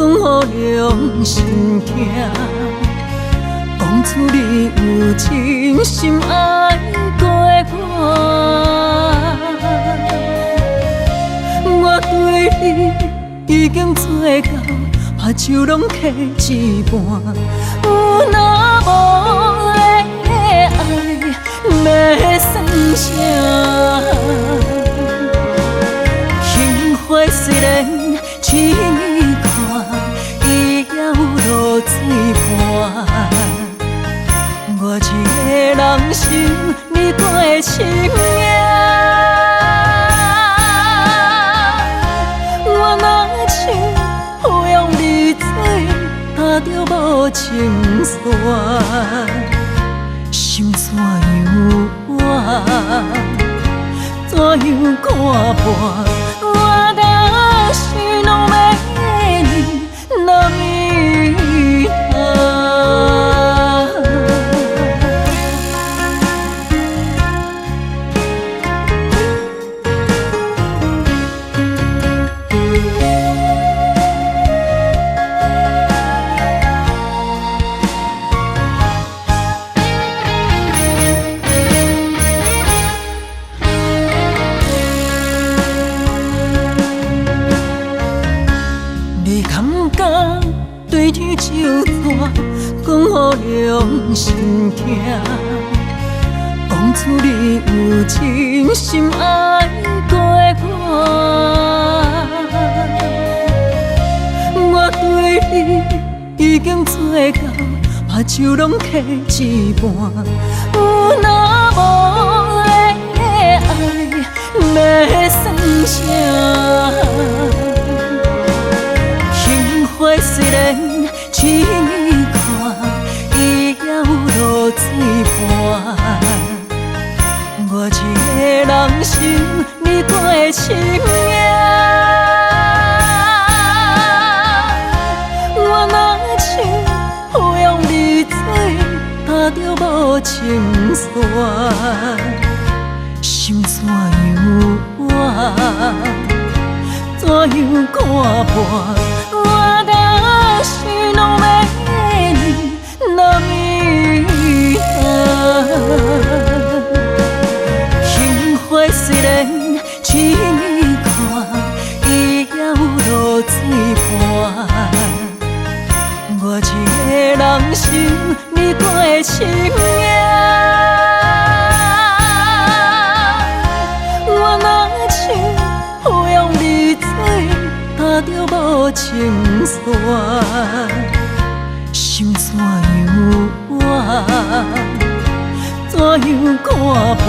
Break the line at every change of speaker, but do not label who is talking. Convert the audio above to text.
予良心听。当初你有真心爱过我对你已经做到，目睭拢起一半。有若无的爱，要算啥？幸福虽然亲你看，伊还有落水伴。我一个人心你过深夜，我若像有用你做，踏着无情线，心怎样换，怎样看破？我的心拢要你那弥陀。对天就断，讲予良心听。当初你有真心爱过我对你已经做到，目睭拢起一半。有若无的爱，要算啥？幸福虽然亲你看，伊还有落水伴。我一个人心你过深夜，我若像有用你做，踏着无情线，心怎样换，怎样看破？我的心拢要你那弥陀。幸福虽然亲你看，伊还有落水伴。我一个人心你过深夜，我若像有用你做，踏着无情线，心怎样换，怎样看破？